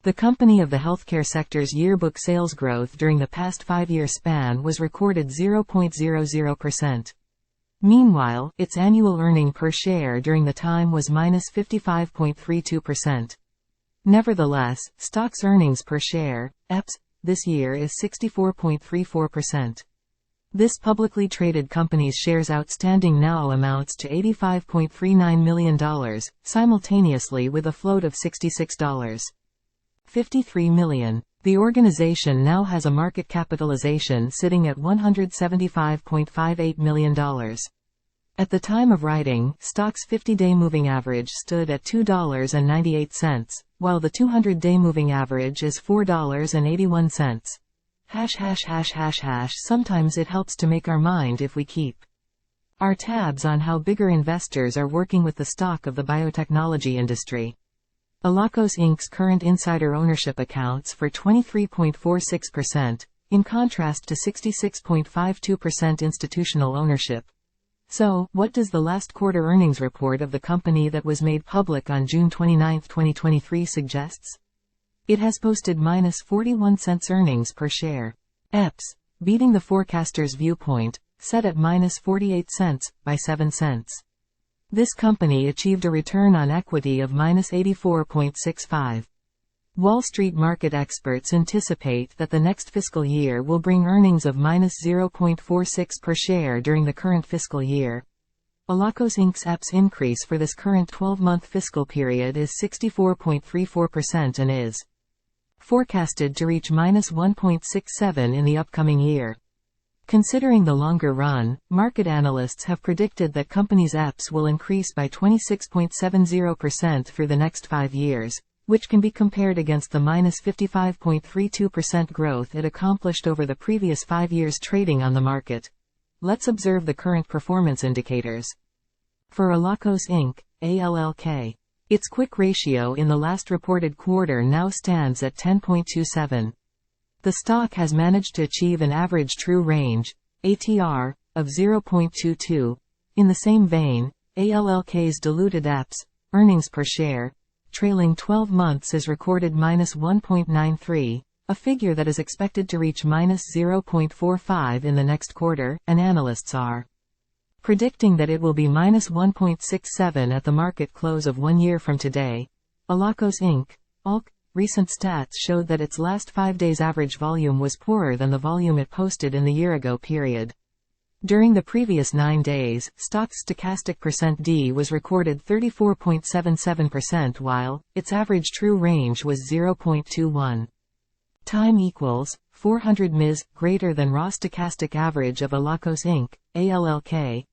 The company of the healthcare sector's yearbook sales growth during the past 5-year span was recorded 0.00%. Meanwhile, its annual earning per share during the time was minus 55.32%. Nevertheless, stock's earnings per share, EPS, this year is 64.34%. This publicly traded company's shares outstanding now amounts to $85.39 million, simultaneously with a float of $66.53 million. The organization now has a market capitalization sitting at $175.58 million. At the time of writing, stock's 50-day moving average stood at $2.98, while the 200-day moving average is $4.81. Sometimes it helps to make our mind if we keep our tabs on how bigger investors are working with the stock of the biotechnology industry. Allakos Inc.'s current insider ownership accounts for 23.46%, in contrast to 66.52% institutional ownership. So, what does the last quarter earnings report of the company that was made public on June 29, 2023 suggests? It has posted minus 41 cents earnings per share. EPS, beating the forecaster's viewpoint, set at minus 48 cents, by 7 cents. This company achieved a return on equity of minus 84.65. Wall Street market experts anticipate that the next fiscal year will bring earnings of minus 0.46 per share during the current fiscal year. Allakos Inc.'s EPS increase for this current 12-month fiscal period is 64.34% and is forecasted to reach minus 1.67 in the upcoming year. Considering the longer run, market analysts have predicted that company's EPS will increase by 26.70% through the next 5 years, which can be compared against the minus 55.32% growth it accomplished over the previous 5 years trading on the market. Let's observe the current performance indicators. For Allakos Inc ALLK, its quick ratio in the last reported quarter now stands at 10.27. The stock has managed to achieve an average true range, ATR, of 0.22. In the same vein, ALLK's diluted EPS, earnings per share, trailing 12 months is recorded minus 1.93, a figure that is expected to reach minus 0.45 in the next quarter, and analysts are predicting that it will be minus 1.67 at the market close of 1 year from today. Allakos Inc ALLK recent stats showed that its last 5 days average volume was poorer than the volume it posted in the year-ago period. During the previous 9 days, stock's stochastic %D was recorded 34.77% while its average true range was 0.21. Time equals 400 ms greater than raw stochastic average of Allakos Inc ALLK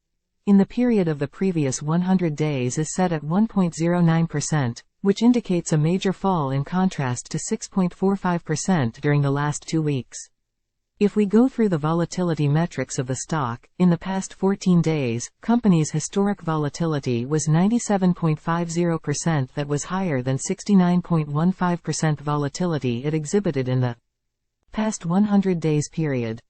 in the period of the previous 100 days is set at 1.09%, which indicates a major fall in contrast to 6.45% during the last 2 weeks. If we go through the volatility metrics of the stock, in the past 14 days, company's historic volatility was 97.50%, that was higher than 69.15% volatility it exhibited in the past 100 days period.